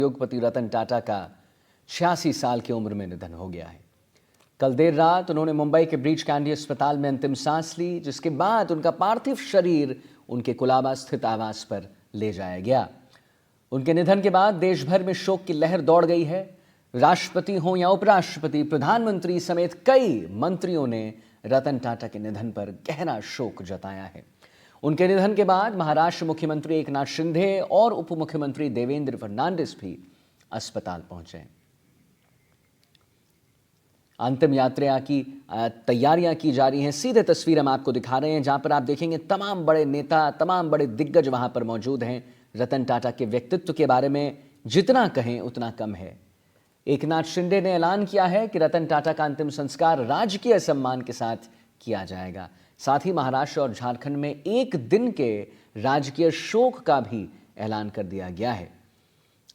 उद्योगपति रतन टाटा का 86 साल की उम्र में निधन हो गया है। कल देर रात उन्होंने मुंबई के ब्रीच कैंडी अस्पताल में अंतिम सांस ली, जिसके बाद उनका पार्थिव शरीर उनके कुलाबा स्थित आवास पर ले जाया गया। उनके निधन के बाद देश भर में शोक की लहर दौड़ गई है। राष्ट्रपति हों या उपराष्ट्रपति, प्रधानमंत्री समेत कई मंत्रियों ने रतन टाटा के निधन पर गहरा शोक जताया है। उनके निधन के बाद महाराष्ट्र मुख्यमंत्री एकनाथ शिंदे और उप मुख्यमंत्री देवेंद्र फडणवीस भी अस्पताल पहुंचे। अंतिम यात्रा की तैयारियां की जा रही हैं। सीधे तस्वीर हम आपको दिखा रहे हैं, जहां पर आप देखेंगे तमाम बड़े नेता, तमाम बड़े दिग्गज वहां पर मौजूद हैं। रतन टाटा के व्यक्तित्व के बारे में जितना कहें उतना कम है। एकनाथ शिंदे ने ऐलान किया है कि रतन टाटा का अंतिम संस्कार राजकीय सम्मान के साथ किया जाएगा। साथ ही महाराष्ट्र और झारखंड में एक दिन के राजकीय शोक का भी ऐलान कर दिया गया है।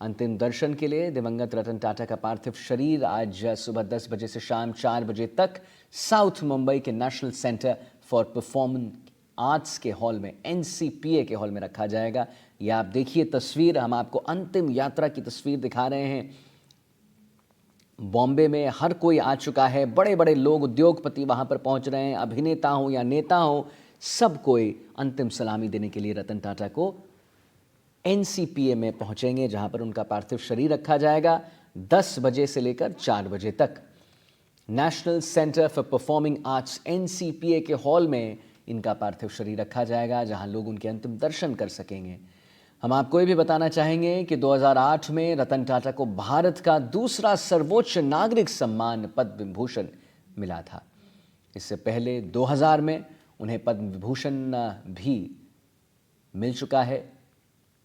अंतिम दर्शन के लिए दिवंगत रतन टाटा का पार्थिव शरीर आज सुबह 10 बजे से शाम 4 बजे तक साउथ मुंबई के national centre for performing arts के हॉल में, NCPA के हॉल में रखा जाएगा। यह आप देखिए तस्वीर, हम आपको अंतिम यात्रा की तस्वीर दिखा रहे हैं। बॉम्बे में हर कोई आ चुका है, बड़े बड़े लोग, उद्योगपति वहां पर पहुंच रहे हैं। अभिनेता हो या नेता हो, सब कोई अंतिम सलामी देने के लिए रतन टाटा को NCPA में पहुंचेंगे, जहां पर उनका पार्थिव शरीर रखा जाएगा 10 बजे से लेकर 4 बजे तक। National centre for performing arts NCPA के हॉल में इनका पार्थिव शरीर रखा जाएगा, जहां लोग उनके अंतिम दर्शन कर सकेंगे। हम आपको ये भी बताना चाहेंगे कि 2008 में रतन टाटा को भारत का दूसरा सर्वोच्च नागरिक सम्मान पद्म विभूषण मिला था। इससे पहले 2000 में उन्हें पद्म विभूषण भी मिल चुका है।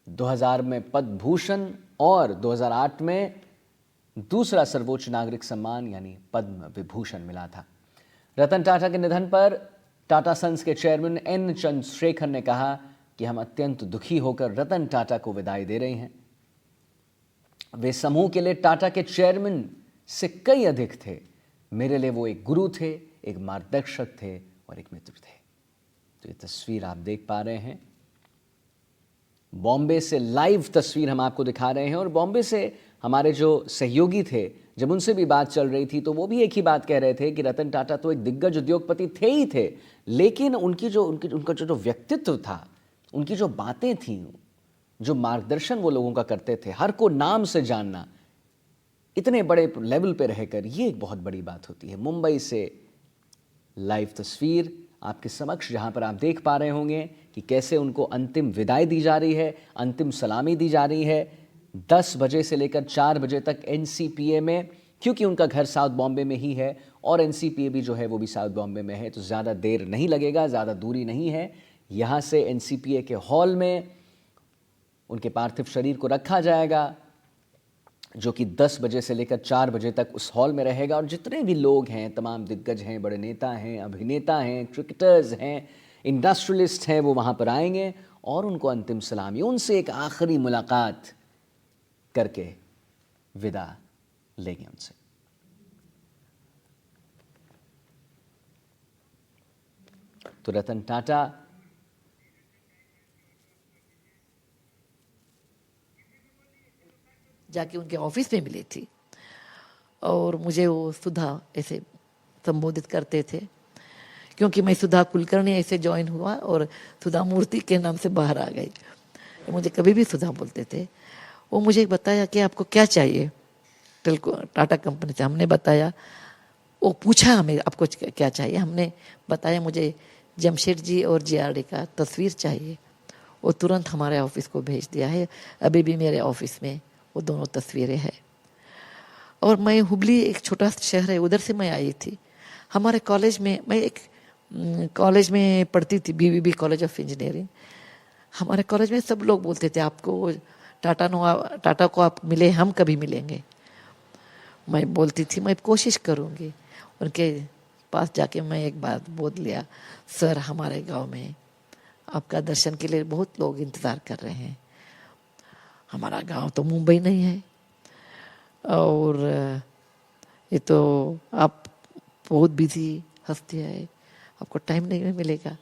2000 में पद्म भूषण और 2008 में दूसरा सर्वोच्च नागरिक सम्मान यानी पद्म विभूषण मिला था। रतन टाटा के निधन पर टाटा सन्स के चेयरमैन N चंद्रशेखर ने कहा कि हम अत्यंत दुखी होकर रतन टाटा को विदाई दे रहे हैं। वे समूह के लिए टाटा के चेयरमैन से कई अधिक थे। मेरे लिए वो एक गुरु थे, एक मार्गदर्शक थे और एक मित्र थे। तो ये तस्वीर आप देख पा रहे हैं, बॉम्बे से लाइव तस्वीर हम आपको दिखा रहे हैं। और बॉम्बे से हमारे जो सहयोगी थे, जब उनसे भी बात चल रही थी तो वो भी एक ही बात कह रहे थे कि रतन टाटा तो एक दिग्गज उद्योगपति थे ही थे, लेकिन उनका जो व्यक्तित्व था, उनकी जो बातें थीं, जो मार्गदर्शन वो लोगों का करते थे, हर को नाम से जानना, इतने बड़े लेवल पे रहकर, ये एक बहुत बड़ी बात होती है। मुंबई से लाइव तस्वीर आपके समक्ष, जहां पर आप देख पा रहे होंगे कि कैसे उनको अंतिम विदाई दी जा रही है, अंतिम सलामी दी जा रही है 10 बजे से लेकर 4 बजे तक NCPA में, क्योंकि उनका घर साउथ बॉम्बे में ही है और NCPA भी जो है वो भी साउथ बॉम्बे में है, तो ज़्यादा देर नहीं लगेगा, ज़्यादा दूरी नहीं है। यहाँ से NCPA के हॉल में उनके पार्थिव शरीर को रखा जाएगा, जो कि 10 बजे से लेकर 4 बजे तक उस हॉल में रहेगा। और जितने भी लोग हैं, तमाम दिग्गज हैं, बड़े नेता हैं, अभिनेता हैं, क्रिकेटर्स हैं, इंडस्ट्रियलिस्ट हैं, वो वहाँ पर आएंगे और उनको अंतिम सलामी, उनसे एक आखिरी मुलाकात करके विदा लेंगे उनसे। तो रतन टाटा जाके उनके ऑफिस में मिली थी और मुझे वो सुधा ऐसे संबोधित करते थे, क्योंकि मैं सुधा कुलकर्णी ऐसे ज्वाइन हुआ और सुधा मूर्ति के नाम से बाहर आ गई। मुझे कभी भी सुधा बोलते थे। वो मुझे बताया कि आपको क्या चाहिए टाटा कंपनी से। हमने बताया, वो पूछा हमें आपको क्या चाहिए, हमने बताया मुझे जमशेद जी और JRD का तस्वीर चाहिए। वो तुरंत हमारे ऑफिस को भेज दिया है। अभी भी मेरे ऑफिस में वो दोनों तस्वीरें हैं। और मैं हुबली, एक छोटा शहर है, उधर से मैं आई थी। हमारे कॉलेज में, मैं एक कॉलेज में पढ़ती थी, BBB कॉलेज ऑफ इंजीनियरिंग। हमारे कॉलेज में सब लोग बोलते थे आपको टाटा को आप मिले, हम कभी मिलेंगे। मैं बोलती थी मैं कोशिश करूँगी। उनके पास जाके मैं एक बात बोल लिया, सर हमारे गांव में आपका दर्शन के लिए बहुत लोग इंतज़ार कर रहे हैं। हमारा गांव तो मुंबई नहीं है और ये तो आप बहुत बिजी हस्ती है, आपको टाइम नहीं मिलेगा,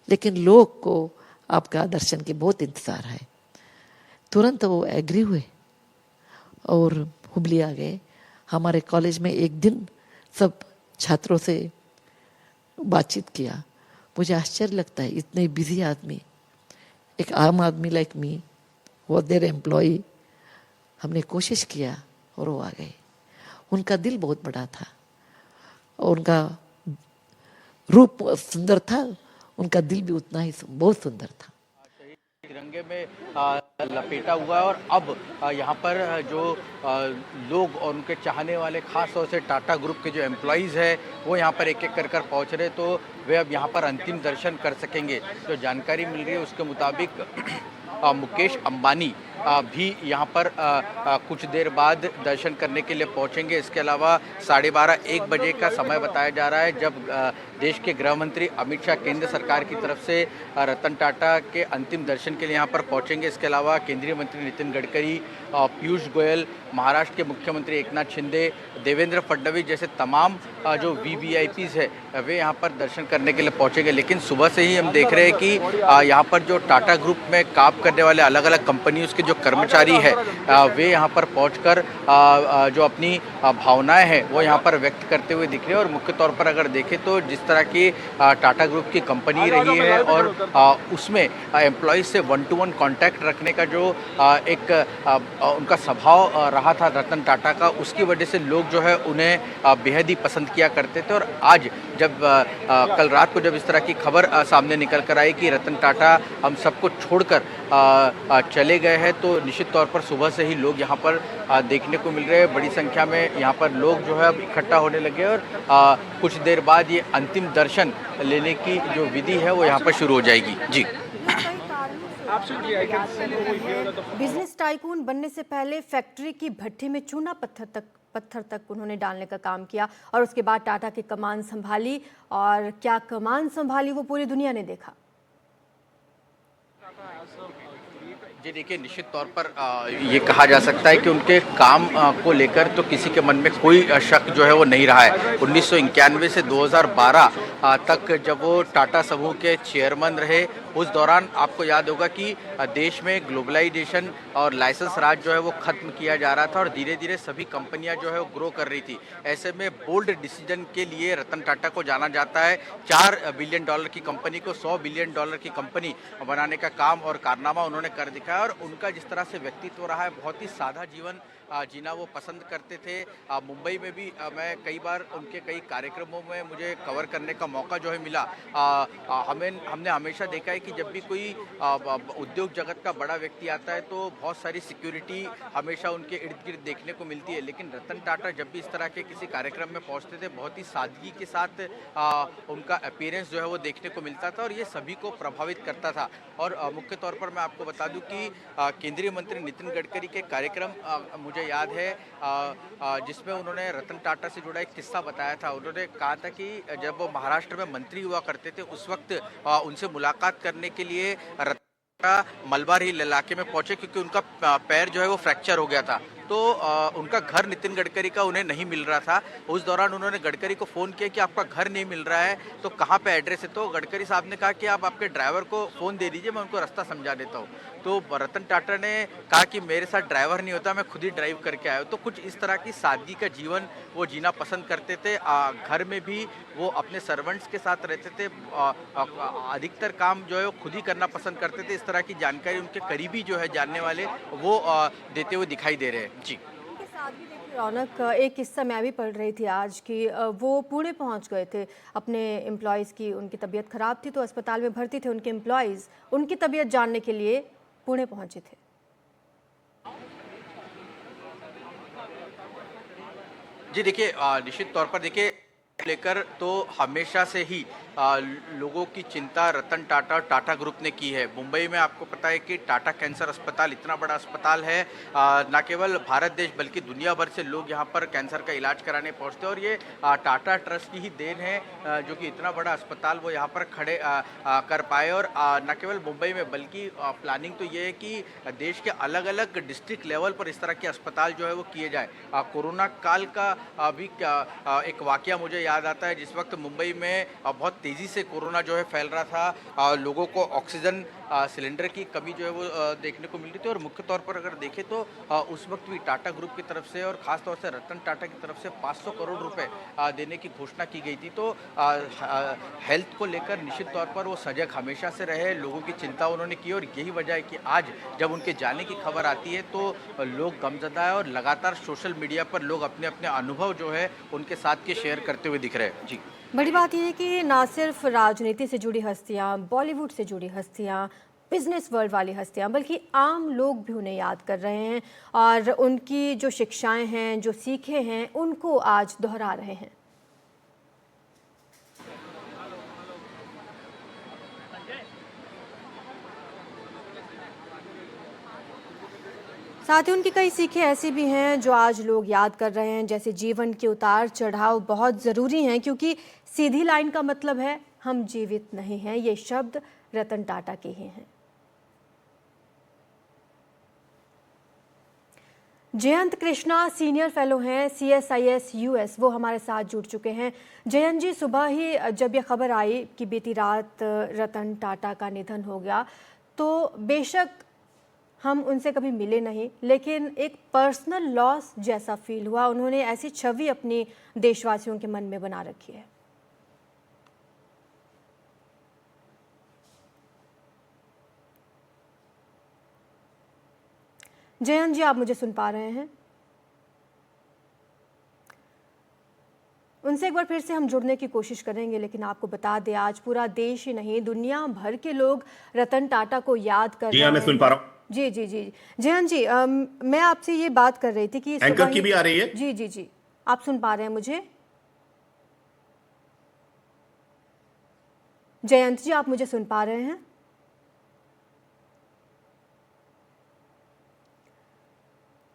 लेकिन लोग को आपका दर्शन के बहुत इंतज़ार है। तुरंत वो एग्री हुए और हुबली आ गए। हमारे कॉलेज में एक दिन सब छात्रों से बातचीत किया। मुझे आश्चर्य लगता है, इतने बिजी आदमी, एक आम आदमी लाइक मी वो देर एम्प्लॉय, हमने कोशिश किया और वो आ गए। उनका दिल बहुत बड़ा था और उनका रूप सुंदर था, उनका दिल भी उतना ही बहुत सुंदर था। तिरंगे में लपेटा हुआ है और अब यहाँ पर जो लोग और उनके चाहने वाले, खास तौर से टाटा ग्रुप के जो एम्प्लॉइज़ है वो यहाँ पर एक एक कर पहुँच रहे, तो वे अब यहाँ पर अंतिम दर्शन कर सकेंगे। जो जानकारी मिल रही है उसके मुताबिक मुकेश अंबानी भी यहाँ पर कुछ देर बाद दर्शन करने के लिए पहुँचेंगे। इसके अलावा 12:30-1 बजे का समय बताया जा रहा है जब देश के गृह मंत्री अमित शाह केंद्र सरकार की तरफ से रतन टाटा के अंतिम दर्शन के लिए यहाँ पर पहुँचेंगे। इसके अलावा केंद्रीय मंत्री नितिन गडकरी, पीयूष गोयल, महाराष्ट्र के मुख्यमंत्री एकनाथ शिंदे, देवेंद्र फडणवीस जैसे तमाम जो वीवीआईपीज़ है वे यहाँ पर दर्शन करने के लिए पहुँचेंगे। लेकिन सुबह से ही हम देख रहे हैं कि यहाँ पर जो टाटा ग्रुप में काम करने वाले अलग अलग कंपनियों के जो कर्मचारी है वे यहाँ पर पहुंचकर जो अपनी भावनाएं हैं वो यहाँ पर व्यक्त करते हुए दिख रहे हैं। और मुख्य तौर पर अगर देखें तो जिस तरह की टाटा ग्रुप की कंपनी रही है और उसमें एम्प्लॉइज से 1-to-1 कांटेक्ट रखने का जो एक उनका स्वभाव रहा था रतन टाटा का, उसकी वजह से लोग जो है उन्हें बेहद ही पसंद किया करते थे। और आज जब कल रात को जब इस तरह की खबर सामने निकल कर आई कि रतन टाटा हम सबको छोड़कर चले गए हैं, तो निश्चित तौर पर सुबह से ही लोग यहाँ पर देखने को मिल रहे हैं। बड़ी संख्या में यहाँ पर लोग जो है अब इकट्ठा होने लगे और कुछ देर बाद ये अंतिम दर्शन लेने की जो विधि है वो यहाँ पर शुरू हो जाएगी। जी, बिजनेस टाइकून बनने से पहले फैक्ट्री की भट्टी में चूना पत्थर तक उन्होंने डालने का काम किया और उसके बाद टाटा की कमान संभाली। और क्या कमान संभाली वो पूरी दुनिया ने देखा। जी देखिए, निश्चित तौर पर ये कहा जा सकता है कि उनके काम को लेकर तो किसी के मन में कोई शक जो है वो नहीं रहा है। 1991 से 2012 तक जब वो टाटा समूह के चेयरमैन रहे, उस दौरान आपको याद होगा कि देश में ग्लोबलाइजेशन और लाइसेंस राज जो है वो खत्म किया जा रहा था और धीरे धीरे सभी कंपनियां जो है वो ग्रो कर रही थी। ऐसे में बोल्ड डिसीजन के लिए रतन टाटा को जाना जाता है। $4 बिलियन की कंपनी को $100 बिलियन की कंपनी बनाने का काम और कारनामा उन्होंने कर दिखाया। और उनका जिस तरह से व्यक्तित्व रहा है, बहुत ही सादा जीवन जीना वो पसंद करते थे। मुंबई में भी मैं कई बार उनके कई कार्यक्रमों में मुझे कवर करने का मौका जो है मिला। हमने हमेशा देखा है कि जब भी कोई उद्योग जगत का बड़ा व्यक्ति आता है तो बहुत सारी सिक्योरिटी हमेशा उनके इर्द गिर्द देखने को मिलती है, लेकिन रतन टाटा जब भी इस तरह के किसी कार्यक्रम में पहुंचते थे, बहुत ही सादगी के साथ उनका अपीयरेंस जो है वो देखने को मिलता था और ये सभी को प्रभावित करता था। और मुख्य तौर पर मैं आपको बता दूं कि केंद्रीय मंत्री नितिन गडकरी के कार्यक्रम मुझे याद है जिसमें उन्होंने रतन टाटा से जुड़ा एक किस्सा बताया था। उन्होंने कहा था कि जब वो महाराष्ट्र में मंत्री हुआ करते थे उस वक्त उनसे मुलाकात करने के लिए रतन टाटा मलबार हिल इलाके में पहुंचे, क्योंकि उनका पैर जो है वो फ्रैक्चर हो गया था। तो उनका घर नितिन गडकरी का उन्हें नहीं मिल रहा था। उस दौरान उन्होंने गडकरी को फ़ोन किया कि आपका घर नहीं मिल रहा है तो कहाँ पे एड्रेस है। तो गडकरी साहब ने कहा कि आप आपके ड्राइवर को फ़ोन दे दीजिए, मैं उनको रास्ता समझा देता हूँ। तो रतन टाटा ने कहा कि मेरे साथ ड्राइवर नहीं होता, मैं खुद ही ड्राइव करके आया हूँ। तो कुछ इस तरह की सादगी का जीवन वो जीना पसंद करते थे। घर में भी वो अपने सर्वेंट्स के साथ रहते थे। अधिकतर काम जो है वो खुद ही करना पसंद करते थे। इस तरह की जानकारी उनके करीबी जो है जानने वाले वो देते हुए दिखाई दे रहे हैं। जी, रौनक, एक किस्सा मैं भी पढ़ रही थी आज की, वो पुणे पहुंच गए थे अपने एम्प्लॉयज़ की, उनकी तबीयत ख़राब थी तो अस्पताल में भर्ती थे उनके एम्प्लॉयज़, उनकी तबीयत जानने के लिए पुणे पहुंचे थे। जी देखिए, निश्चित तौर पर देखिए लेकर तो हमेशा से ही लोगों की चिंता रतन टाटा और टाटा ग्रुप ने की है। मुंबई में आपको पता है कि टाटा कैंसर अस्पताल इतना बड़ा अस्पताल है, न केवल भारत देश बल्कि दुनिया भर से लोग यहाँ पर कैंसर का इलाज कराने पहुँचते हैं। और ये टाटा ट्रस्ट की ही देन है जो कि इतना बड़ा अस्पताल वो यहाँ पर खड़े कर पाए। और न केवल मुंबई में बल्कि प्लानिंग तो ये है कि देश के अलग अलग डिस्ट्रिक्ट लेवल पर इस तरह के अस्पताल जो है वो किए जाए। कोरोना काल का भी एक वाकया मुझे याद आता है, जिस वक्त मुंबई में बहुत तेज़ी से कोरोना जो है फैल रहा था, लोगों को ऑक्सीजन सिलेंडर की कमी जो है वो देखने को मिल रही थी। और मुख्य तौर पर अगर देखें तो उस वक्त भी टाटा ग्रुप की तरफ से और ख़ास तौर से रतन टाटा की तरफ से 500 करोड़ रुपए देने की घोषणा की गई थी। तो हेल्थ को लेकर निश्चित तौर पर वो सजग हमेशा से रहे, लोगों की चिंता उन्होंने की और यही वजह है कि आज जब उनके जाने की खबर आती है तो लोग गमज़दा है और लगातार सोशल मीडिया पर लोग अपने अपने अनुभव जो है उनके साथ के शेयर करते हुए दिख रहे हैं। जी। बड़ी बात यह है कि ना सिर्फ राजनीति से जुड़ी हस्तियां, बॉलीवुड से जुड़ी हस्तियां, बिजनेस वर्ल्ड वाली हस्तियां, बल्कि आम लोग भी उन्हें याद कर रहे हैं और उनकी जो शिक्षाएं हैं, जो सीखे हैं, उनको आज दोहरा रहे हैं। साथ ही उनकी कई सीखें ऐसी भी हैं जो आज लोग याद कर रहे हैं, जैसे जीवन के उतार चढ़ाव बहुत ज़रूरी हैं क्योंकि सीधी लाइन का मतलब है हम जीवित नहीं हैं। ये शब्द रतन टाटा के ही हैं। जयंत कृष्णा सीनियर फेलो हैं CSIS US, वो हमारे साथ जुड़ चुके हैं। जयंत जी, सुबह ही जब यह खबर आई कि बीती रात रतन टाटा का निधन हो गया तो बेशक हम उनसे कभी मिले नहीं, लेकिन एक पर्सनल लॉस जैसा फील हुआ। उन्होंने ऐसी छवि अपनी देशवासियों के मन में बना रखी है। जयंत जी, आप मुझे सुन पा रहे हैं? उनसे एक बार फिर से हम जुड़ने की कोशिश करेंगे, लेकिन आपको बता दें आज पूरा देश ही नहीं दुनिया भर के लोग रतन टाटा को याद कर रहे हैं। मैं सुन पा रहा हूँ। जी जी जी जयंत जी, मैं आपसे ये बात कर रही थी कि एंकर की भी आ रही है। जी जी जी, आप सुन पा रहे हैं मुझे? जयंत जी, आप मुझे सुन पा रहे हैं?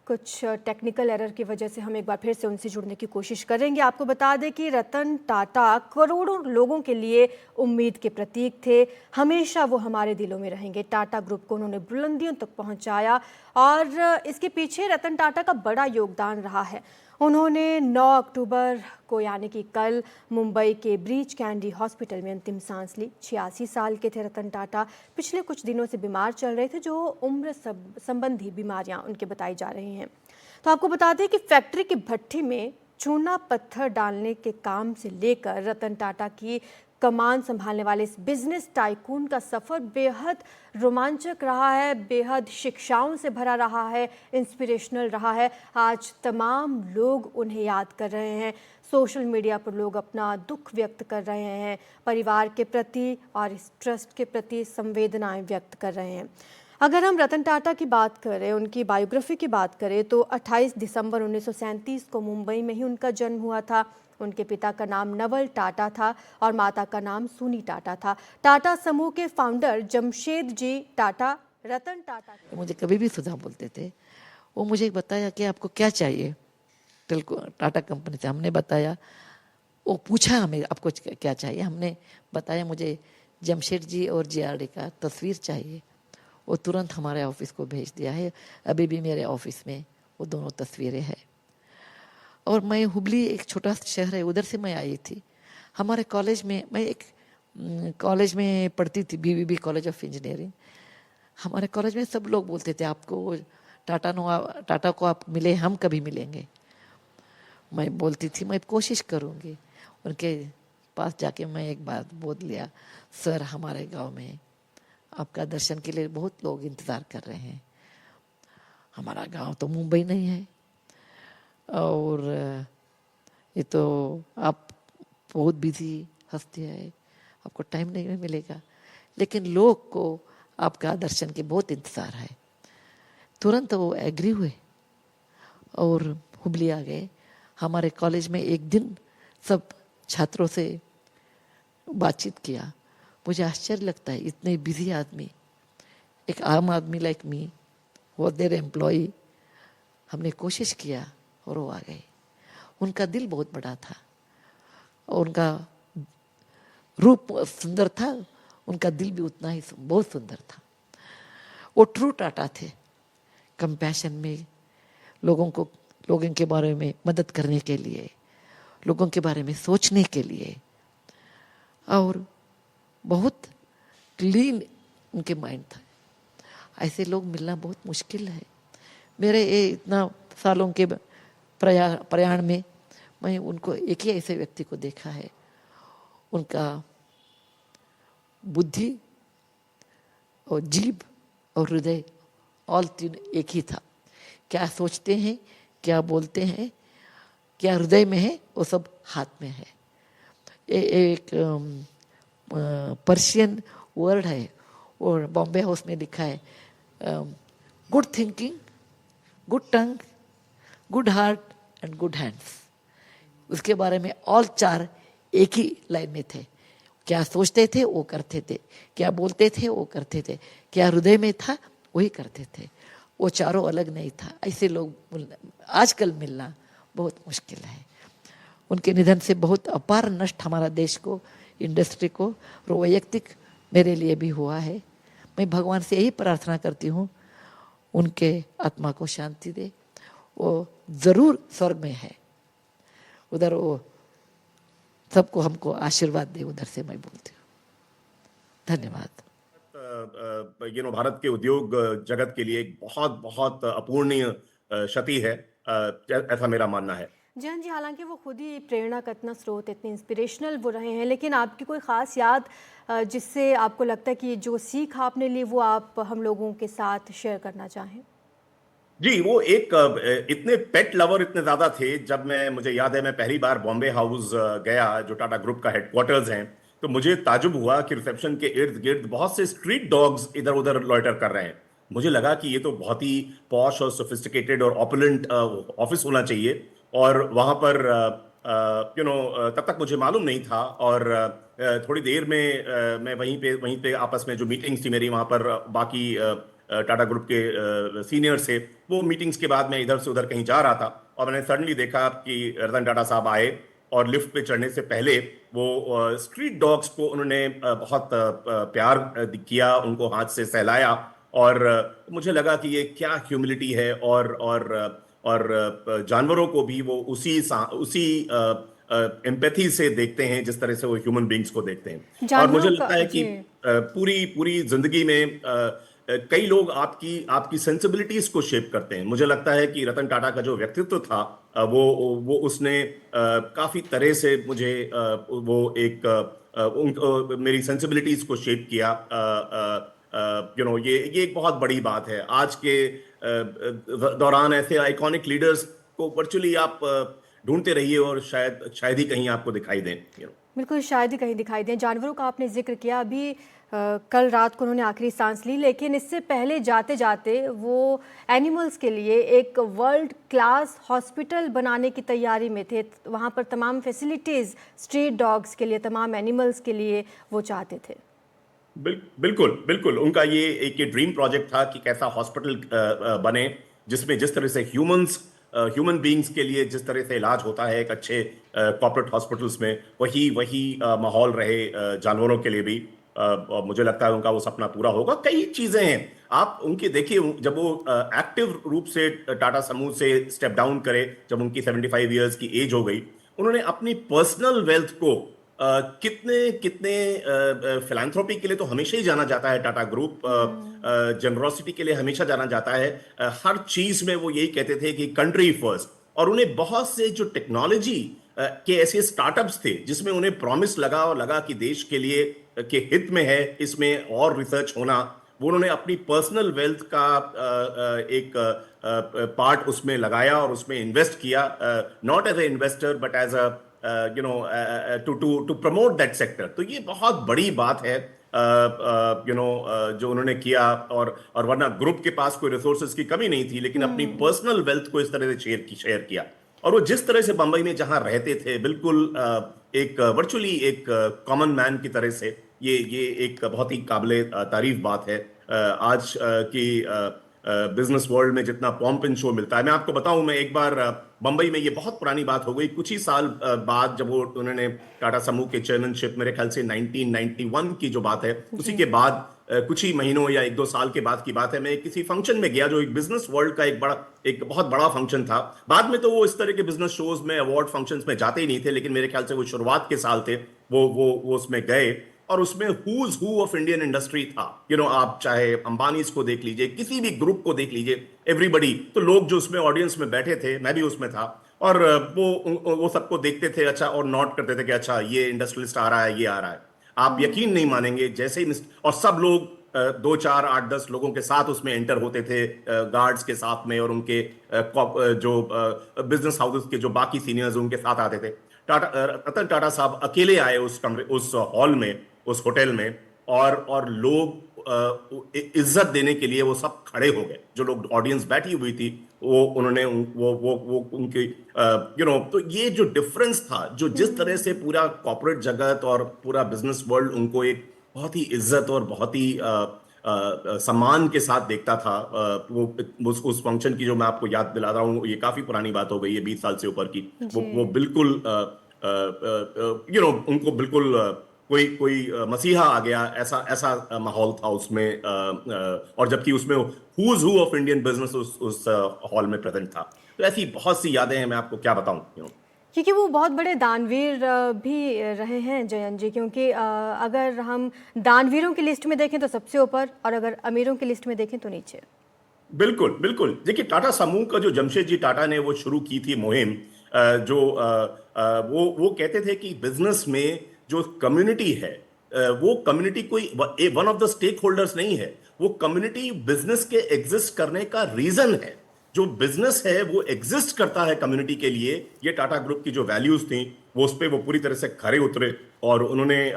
कुछ टेक्निकल एरर की वजह से हम एक बार फिर से उनसे जुड़ने की कोशिश करेंगे। आपको बता दें कि रतन टाटा करोड़ों लोगों के लिए उम्मीद के प्रतीक थे। हमेशा वो हमारे दिलों में रहेंगे। टाटा ग्रुप को उन्होंने बुलंदियों तक पहुंचाया और इसके पीछे रतन टाटा का बड़ा योगदान रहा है। उन्होंने 9 अक्टूबर को यानी कि कल मुंबई के ब्रीच कैंडी हॉस्पिटल में अंतिम सांस ली। 86 साल के थे रतन टाटा। पिछले कुछ दिनों से बीमार चल रहे थे, जो उम्र संबंधी बीमारियां उनके बताई जा रही हैं। तो आपको बता दें कि फैक्ट्री की भट्ठी में चूना पत्थर डालने के काम से लेकर रतन टाटा की कमान संभालने वाले इस बिजनेस टाइकून का सफ़र बेहद रोमांचक रहा है, बेहद शिक्षाओं से भरा रहा है, इंस्पिरेशनल रहा है। आज तमाम लोग उन्हें याद कर रहे हैं। सोशल मीडिया पर लोग अपना दुख व्यक्त कर रहे हैं, परिवार के प्रति और इस ट्रस्ट के प्रति संवेदनाएं व्यक्त कर रहे हैं। अगर हम रतन टाटा की बात करें, उनकी बायोग्राफी की बात करें, तो 28 दिसंबर 1937 को मुंबई में ही उनका जन्म हुआ था। उनके पिता का नाम नवल टाटा था और माता का नाम सुनी टाटा था। टाटा समूह के फाउंडर जमशेद जी टाटा रतन टाटा मुझे कभी भी सुधा बोलते थे। वो मुझे बताया कि आपको क्या चाहिए टाटा कंपनी से। हमने बताया, वो पूछा हमें आपको क्या चाहिए, हमने बताया मुझे जमशेद जी और GRD का तस्वीर चाहिए। वो तुरंत हमारे ऑफिस को भेज दिया है। अभी भी मेरे ऑफिस में वो दोनों तस्वीरें हैं। और मैं हुबली, एक छोटा शहर है, उधर से मैं आई थी। हमारे कॉलेज में, मैं एक कॉलेज में पढ़ती थी, BBB कॉलेज ऑफ इंजीनियरिंग। हमारे कॉलेज में सब लोग बोलते थे आपको टाटा को आप मिले, हम कभी मिलेंगे। मैं बोलती थी मैं कोशिश करूँगी। उनके पास जाके मैं एक बात बोल लिया, सर हमारे गांव में आपका दर्शन के लिए बहुत लोग इंतज़ार कर रहे हैं। हमारा गांव तो मुंबई नहीं है और ये तो आप बहुत बिजी हस्ती है, आपको टाइम नहीं मिलेगा, लेकिन लोग को आपका दर्शन के बहुत इंतज़ार है। तुरंत वो एग्री हुए और हुबली आ गए। हमारे कॉलेज में एक दिन सब छात्रों से बातचीत किया। मुझे आश्चर्य लगता है, इतने बिजी आदमी, एक आम आदमी like me was their employee, हमने कोशिश किया और वो आ गए। उनका दिल बहुत बड़ा था और उनका रूप सुंदर था, उनका दिल भी उतना ही बहुत सुंदर था। वो ट्रू टाटा थे। कंपैशन में लोगों के बारे में मदद करने के लिए, लोगों के बारे में सोचने के लिए, और बहुत क्लीन उनके माइंड था। ऐसे लोग मिलना बहुत मुश्किल है। मेरे ये इतना सालों के प्रयाण में मैं उनको एक ही ऐसे व्यक्ति को देखा है। उनका बुद्धि और जीभ और हृदय ऑल तीन एक ही था। क्या सोचते हैं, क्या बोलते हैं, क्या हृदय में है, वो सब हाथ में है। एक पर्शियन वर्ड है और बॉम्बे हाउस में लिखा है, good thinking, good tongue, good heart and good hands. उसके बारे में ऑल चार एक ही लाइन में थे। क्या सोचते थे वो करते थे, क्या बोलते थे वो करते थे, क्या हृदय में था वही करते थे। वो चारों अलग नहीं था। ऐसे लोग आजकल मिलना बहुत मुश्किल है। उनके निधन से बहुत अपार नष्ट हमारा देश को, इंडस्ट्री को और वैयक्तिक मेरे लिए भी हुआ है। मैं भगवान से यही प्रार्थना करती हूँ उनके आत्मा को शांति दे। वो जरूर स्वर्ग में है, उधर वो सबको हमको आशीर्वाद दे, उधर से मैं बोलती हूँ। धन्यवाद। भारत के उद्योग जगत के लिए एक बहुत बहुत अपूर्णीय क्षति है, ऐसा मेरा मानना है। जी हाँ जी, हालांकि वो खुद ही प्रेरणा का इतना स्रोत, इतने इंस्पिरेशनल वो रहे हैं, लेकिन आपकी कोई ख़ास याद जिससे आपको लगता है कि जो सीख आपने ली वो आप हम लोगों के साथ शेयर करना चाहें? जी, वो एक इतने पेट लवर इतने ज्यादा थे। जब मुझे याद है मैं पहली बार बॉम्बे हाउस गया, जो टाटा ग्रुप का हेडक्वार्टर्स हैं, तो मुझे ताजुब हुआ कि रिसेप्शन के इर्द गिर्द बहुत से स्ट्रीट डॉग्स इधर उधर लॉइटर कर रहे हैं। मुझे लगा कि ये तो बहुत ही पॉश और सोफिस्टिकेटेड और ऑपुलेंट ऑफिस होना चाहिए। और वहां पर तब तक मुझे मालूम नहीं था। और थोड़ी देर में मैं वहीं पे आपस में जो मीटिंग्स थी मेरी वहां पर बाकी टाटा ग्रुप के सीनियर से, वो मीटिंग्स के बाद मैं इधर से उधर कहीं जा रहा था और मैंने सडनली देखा कि रतन टाटा साहब आए और लिफ्ट पे चढ़ने से पहले वो स्ट्रीट डॉग्स को उन्होंने बहुत प्यार किया, उनको हाथ से सहलाया। और मुझे लगा कि ये क्या ह्यूमिलिटी है। और जानवरों को भी वो उसी एम्पैथी से देखते हैं जिस तरह से वो ह्यूमन बींग्स को देखते हैं। और मुझे जानवरों का लगता है कि जी पूरी जिंदगी में कई लोग आपकी सेंसिबिलिटीज को शेप करते हैं। मुझे लगता है कि रतन टाटा का जो व्यक्तित्व था वो उसने काफी तरह से मुझे मेरी सेंसिबिलिटीज को शेप किया। ये एक बहुत बड़ी बात है। आज के दौरान ऐसे आइकॉनिक लीडर्स को वर्चुअली आप ढूंढते रहिए और शायद ही कहीं आपको दिखाई दें। बिल्कुल, शायद ही कहीं दिखाई दें। जानवरों का आपने जिक्र किया, अभी कल रात को उन्होंने आखिरी सांस ली, लेकिन इससे पहले जाते जाते वो एनिमल्स के लिए एक वर्ल्ड क्लास हॉस्पिटल बनाने की तैयारी में थे। वहाँ पर तमाम फैसिलिटीज़ स्ट्रीट डॉग्स के लिए, तमाम एनिमल्स के लिए वो चाहते थे। बिल्कुल बिल्कुल, उनका ये ड्रीम प्रोजेक्ट था कि कैसा हॉस्पिटल बने जिसमें जिस तरह से ह्यूमन बींग्स के लिए जिस तरह से इलाज होता है एक अच्छे कॉर्पोरेट हॉस्पिटल्स में, वही माहौल रहे जानवरों के लिए भी। और मुझे लगता है उनका वो सपना पूरा होगा। कई चीजें हैं आप उनके देखिए, जब वो एक्टिव रूप से टाटा समूह से स्टेप डाउन करे, जब उनकी 75 ईयर्स की एज हो गई, उन्होंने अपनी पर्सनल वेल्थ को कितने फिलैंथ्रोपी के लिए तो हमेशा ही जाना जाता है टाटा ग्रुप, जनरोसिटी के लिए हमेशा जाना जाता है। हर चीज में वो यही कहते थे कि कंट्री फर्स्ट। और उन्हें बहुत से जो टेक्नोलॉजी के ऐसे स्टार्टअप्स थे जिसमें उन्हें प्रॉमिस लगा कि देश के लिए के हित में है इसमें और रिसर्च होना, वो उन्होंने अपनी पर्सनल वेल्थ का एक पार्ट उसमें लगाया और उसमें इन्वेस्ट किया, not as a investor but as to promote that sector. तो ये बहुत बड़ी बात है जो उन्होंने किया। और वरना ग्रुप के पास कोई रिसोर्सेज की कमी नहीं थी, लेकिन अपनी पर्सनल वेल्थ को इस तरह से शेयर किया। और वो जिस तरह से बंबई में जहां रहते थे, बिल्कुल एक वर्चुअली एक कॉमन मैन की तरह से, ये एक बहुत ही काबिले तारीफ बात है। आज की बिजनेस वर्ल्ड में जितना पॉम्प एंड शो मिलता है, मैं आपको बताऊं, मैं एक बार बंबई में, ये बहुत पुरानी बात हो गई, कुछ ही साल बाद जब उन्होंने टाटा समूह के चेयरमैनशिप, मेरे ख्याल से 1991 की जो बात है, उसी के बाद कुछ ही महीनों या 1-2 साल के बाद की बात है, मैं किसी फंक्शन में गया जो एक बिजनेस वर्ल्ड का एक बहुत बड़ा फंक्शन था। बाद में तो वो इस तरह के बिजनेस शोज में, अवार्ड फंक्शंस में जाते ही नहीं थे, लेकिन मेरे ख्याल से वो शुरुआत के साल थे, वो उसमें गए। और उसमें who's who of Indian industry था। आप चाहे अंबानीज को देख लीजिए, किसी भी ग्रुप को देख लीजिए, एवरीबडी, तो लोग जो उसमें ऑडियंस में बैठे थे, मैं भी उसमें था, और वो सबको देखते थे, अच्छा, और नोट करते थे कि अच्छा ये इंडस्ट्रियलिस्ट आ रहा है, ये आ रहा है। आप यकीन नहीं मानेंगे, जैसे ही और सब लोग 2 4 8 10 लोगों के साथ उसमें एंटर होते थे, गार्ड्स के साथ में, और उनके जो बिजनेस हाउसेस के जो बाकी सीनियर्स उनके साथ आते थे। रतन टाटा साहब अकेले आए उस कमरे, उस हॉल में, उस होटल में, और लोग इज्जत देने के लिए वो सब खड़े हो गए। जो लोग ऑडियंस बैठी हुई थी, वो उन्होंने वो उनकी तो ये जो डिफरेंस था, जो जिस तरह से पूरा कॉर्पोरेट जगत और पूरा बिजनेस वर्ल्ड उनको एक बहुत ही इज्जत और बहुत ही सम्मान के साथ देखता था। वो उस फंक्शन की जो मैं आपको याद दिला रहा हूँ, ये काफी पुरानी बात हो गई है, 20 साल से ऊपर की। वो बिल्कुल उनको बिल्कुल कोई मसीहा आ गया, ऐसा माहौल था उसमें, और जबकि उसमें who's who of Indian business उस हॉल में प्रेजेंट था। तो ऐसी बहुत सी यादें हैं, मैं आपको क्या बताऊं। क्योंकि वो बहुत बड़े दानवीर भी रहे हैं जयंत जी, क्योंकि अगर हम दानवीरों की लिस्ट में देखें तो सबसे ऊपर, और अगर अमीरों की लिस्ट में देखें तो नीचे। बिल्कुल बिल्कुल। देखिए, टाटा समूह का जो जमशेदजी टाटा ने वो शुरू की थी मुहिम, जो वो कहते थे कि बिजनेस में जो कम्युनिटी है, वो कम्युनिटी कोई one of the stakeholders नहीं है। वो कम्युनिटी बिजनेस के एग्जिस्ट करने का रीजन है। जो बिजनेस है वो एग्जिस्ट करता है कम्युनिटी के लिए। ये टाटा ग्रुप की जो वैल्यूज थी, वो उस पर वो पूरी तरह से खरे उतरे, और उन्होंने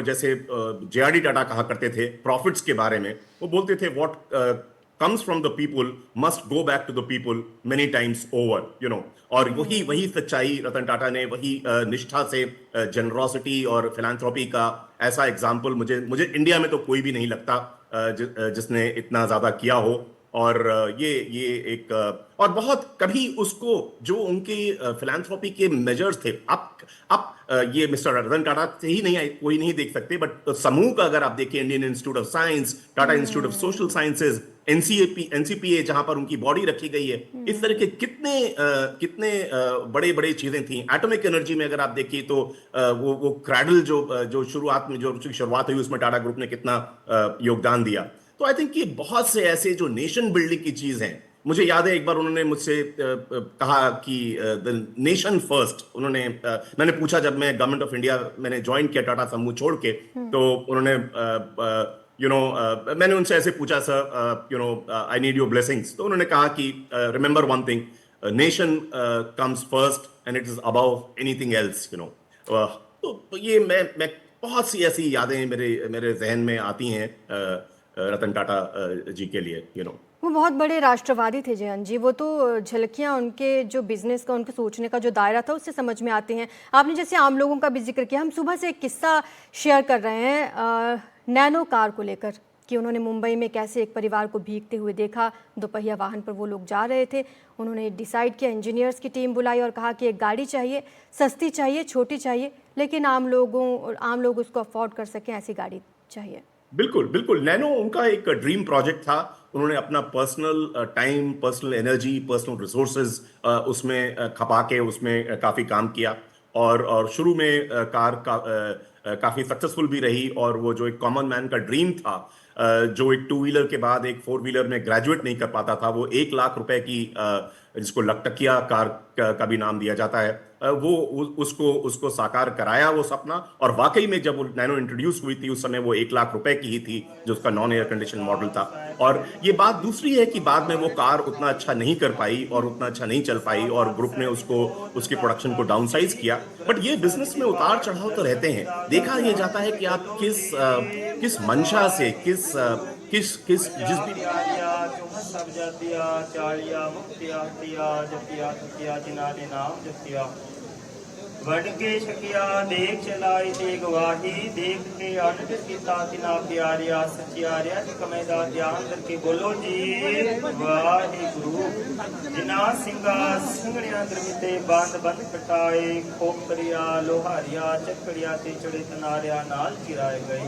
जैसे जेआरडी टाटा कहा करते थे प्रॉफिट्स के बारे में, वो बोलते थे what comes from the people must go back to the people many times over. और वही सच्चाई रतन टाटा ने, वही निष्ठा से जनरोसिटी और फिलैंथ्रोपी का ऐसा एग्जाम्पल मुझे इंडिया में तो कोई भी नहीं लगता जिसने इतना ज्यादा किया हो। और ये एक और बहुत कभी उसको जो उनकी फिलैंथ्रोपी के मेजर्स थे, आप ये मिस्टर रतन टाटा से ही नहीं कोई नहीं देख सकते, बट समूह का अगर आप देखें, Indian institute of science, Tata institute of social sciences, NCPA जहां पर उनकी बॉडी रखी गई है, इस तरह के कितने बड़े बड़े चीजें थी। एटॉमिक एनर्जी में अगर आप देखिए तो वो क्रैडल जो शुरुआत में जो शुरुआत हुई, उसमें टाटा ग्रुप ने कितना योगदान दिया। तो आई थिंक ये बहुत से ऐसे जो नेशन बिल्डिंग की चीज हैं। मुझे याद है एक बार उन्होंने मुझसे कहा कि नेशन फर्स्ट, मैंने पूछा, जब मैं गवर्नमेंट ऑफ इंडिया मैंने ज्वाइन किया टाटा समूह छोड़ के, तो उन्होंने मैंने उनसे ऐसे पूछा, sir I need your blessings. तो उन्होंने कहा कि remember one thing, nation comes first and it is above anything else. तो ये मैं बहुत सी ऐसी यादें मेरे जहन में आती हैं रतन टाटा जी के लिए। वो बहुत बड़े राष्ट्रवादी थे जयंत जी। वो तो झलकियाँ उनके जो बिजनेस का, उनके सोचने का जो दायरा था, उससे समझ में आती हैं। आपने जैसे आम लोगों का भी जिक्र किया, हम सुबह से एक किस्सा शेयर कर रहे हैं नैनो कार को लेकर, कि उन्होंने मुंबई में कैसे एक परिवार को भीगते हुए देखा। दोपहिया वाहन पर वो लोग जा रहे थे, उन्होंने डिसाइड किया, इंजीनियर्स की टीम बुलाई और कहा कि एक गाड़ी चाहिए, सस्ती चाहिए, छोटी चाहिए, लेकिन आम लोग उसको अफोर्ड कर सकें, ऐसी गाड़ी चाहिए। बिल्कुल बिल्कुल। नैनो उनका एक ड्रीम प्रोजेक्ट था। उन्होंने अपना personal time, personal energy, personal resources उसमें खपा के उसमें काफ़ी काम किया, और शुरू में कार काफ़ी सक्सेसफुल भी रही। और वो जो एक कॉमन मैन का ड्रीम था, जो एक 2 व्हीलर के बाद एक 4 व्हीलर में ग्रेजुएट नहीं कर पाता था, वो 1 लाख रुपए की, जिसको लखटकिया कार का भी नाम दिया जाता है, वो उसको साकार कराया वो सपना। और वाकई में जब वो नैनो इंट्रोड्यूस हुई थी, उस समय वो 1 लाख रुपए की ही थी, जो उसका नॉन एयर कंडीशन मॉडल था। और ये बात दूसरी है कि बाद में वो कार उतना अच्छा नहीं कर पाई और उतना अच्छा नहीं चल पाई, और ग्रुप ने उसकी प्रोडक्शन को डाउनसाइज किया। बट ये बिजनेस में उतार चढ़ाव तो रहते हैं। देखा यह जाता है कि आप किस मंशा से, जिस भी सब जातिया चालिया मुक्तिया तिया जतिया ततिया जिनाने नाम जतिया वड के शकिया देख चलाई ते गवाही देख के अनट किता तिना प्यारिया सचियारिया जी कमेदा ध्यान करके बोलो जी वाहे गुरु जिना सिंगा सिंगड़िया दरमिते बंद कटाए खोप करिया लोहारिया चकड़िया ते चढ़े तनारिया नाल चिराए गए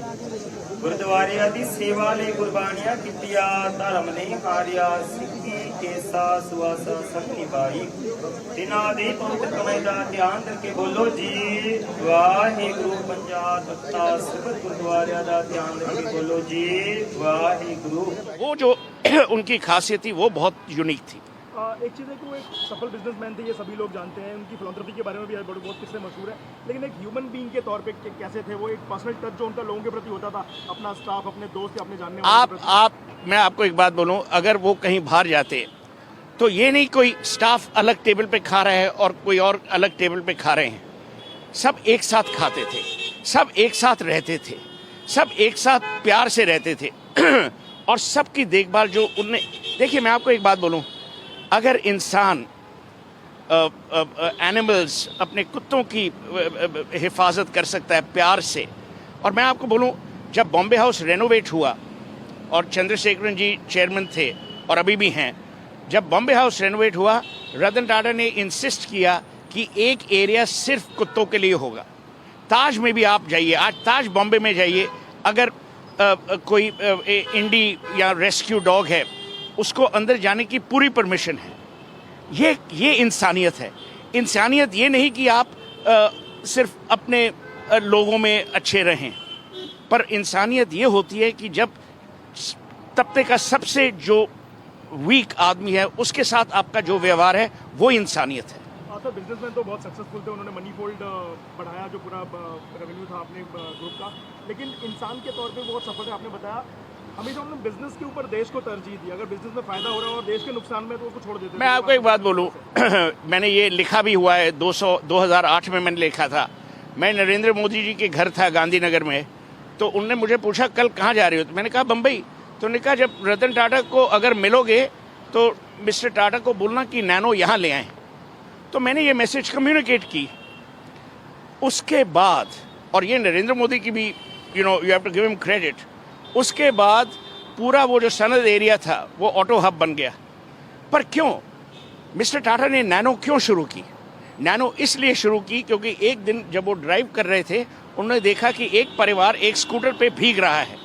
गुरुद्वारिया दी सेवा ले गुरबानिया कितिया धर्म नहीं हारिया सिक्की केसा सुवासा सब निभाई। तिना दे पवित्र कमल का ध्यान करके बोलो जी वाहे गुरु पंजा तख्ता सुबह गुरुद्वारा का ध्यान करके बोलो जी वाहे गुरु। वो जो उनकी खासियत थी वो बहुत यूनिक थी। एक चीज़ है कि वो एक सफल बिजनेसमैन थे, ये सभी लोग जानते हैं, उनकी फिलॉन्थ्रफी के बारे में भी बहुत किस्से मशहूर है, लेकिन एक ह्यूमन बीइंग के तौर पे कैसे थे वो, एक पर्सनल टच जो उनका लोगों के प्रति होता था, अपना स्टाफ, अपने दोस्त या अपने जानने वालों के प्रति। मैं आपको एक बात बोलूं, अगर वो कहीं बाहर जाते तो ये नहीं कोई स्टाफ अलग टेबल पे खा रहा है और कोई और अलग टेबल पे खा रहे हैं, सब एक साथ खाते थे, सब एक साथ रहते थे, सब एक साथ प्यार से रहते थे और सबकी देखभाल जो उनने, देखिए मैं आपको एक बात बोलूं, अगर इंसान एनिमल्स अपने कुत्तों की हिफाजत कर सकता है प्यार से, और मैं आपको बोलूं जब बॉम्बे हाउस रेनोवेट हुआ और चंद्रशेखरन जी चेयरमैन थे और अभी भी हैं, जब बॉम्बे हाउस रेनोवेट हुआ रतन टाटा ने इंसिस्ट किया कि एक एरिया सिर्फ कुत्तों के लिए होगा। ताज में भी आप जाइए, आज ताज बॉम्बे में जाइए, अगर कोई इंडी या रेस्क्यू डॉग है उसको अंदर जाने की पूरी परमिशन है। ये इंसानियत है। इंसानियत ये नहीं कि आप सिर्फ अपने लोगों में अच्छे रहें, पर इंसानियत ये होती है कि जब तबके का सबसे जो वीक आदमी है उसके साथ आपका जो व्यवहार है वो इंसानियत है। सर बिजनेसमैन तो बहुत सक्सेसफुल थे, उन्होंने मनी फोल्ड बढ़ाया जो पूरा रेवेन्यू था अपने ग्रुप का, लेकिन इंसान के तौर पे बहुत सफल है। आपने बताया हमेशा उन्होंने बिजनेस के ऊपर देश को तरजीह दी, अगर बिजनेस में फायदा हो रहा है और देश के नुकसान में तो उसको छोड़ देते। मैं आपको एक बात बोलूं मैंने ये लिखा भी हुआ है, 2008 में मैंने लिखा था। मैं नरेंद्र मोदी जी के घर था गांधीनगर में, तो उनने मुझे पूछा कल कहाँ जा रहे हो, तो मैंने कहा बम्बई। तो उन्होंने कहा जब रतन टाटा को अगर मिलोगे तो मिस्टर टाटा को बोलना कि नैनो यहाँ ले आए। तो मैंने ये मैसेज कम्युनिकेट की। उसके बाद, और ये नरेंद्र मोदी की भी you have to give him credit, उसके बाद पूरा वो जो सनद एरिया था वो ऑटो हब बन गया। पर क्यों मिस्टर टाटा ने नैनो क्यों शुरू की? नैनो इसलिए शुरू की क्योंकि एक दिन जब वो ड्राइव कर रहे थे उन्होंने देखा कि एक परिवार एक स्कूटर पे भीग रहा है,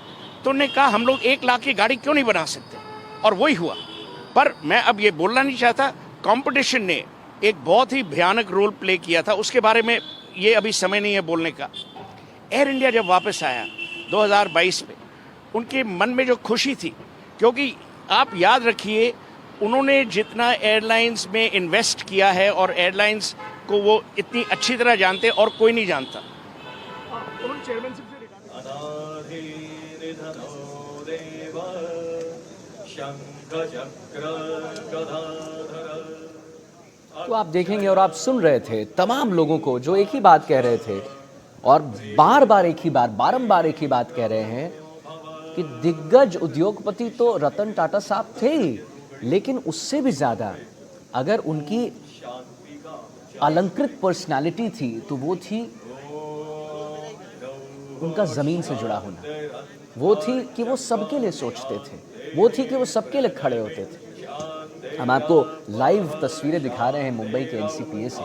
तो उन्होंने कहा हम लोग 1 लाख की गाड़ी क्यों नहीं बना सकते, और वही हुआ। पर मैं अब ये बोलना नहीं चाहता, कंपटीशन ने एक बहुत ही भयानक रोल प्ले किया था, उसके बारे में ये अभी समय नहीं है बोलने का। एयर इंडिया जब वापस आया 2022 में, उनके मन में जो खुशी थी, क्योंकि आप याद रखिए उन्होंने जितना एयरलाइंस में इन्वेस्ट किया है और एयरलाइंस को वो इतनी अच्छी तरह जानते और कोई नहीं जानता। उन्होंने चेयरमैनशिप से तो आप देखेंगे और आप सुन रहे थे तमाम लोगों को जो एक ही बात कह रहे थे और बार बार एक ही बात, बारंबार एक ही बात कह रहे हैं कि दिग्गज उद्योगपति तो रतन टाटा साहब थे ही, लेकिन उससे भी ज्यादा अगर उनकी अलंकृत पर्सनालिटी थी तो वो थी उनका जमीन से जुड़ा होना, वो थी कि वो सबके लिए सोचते थे, वो थी कि वो सबके लिए खड़े होते थे। हम आपको लाइव तस्वीरें दिखा रहे हैं मुंबई के एनसीपीए से।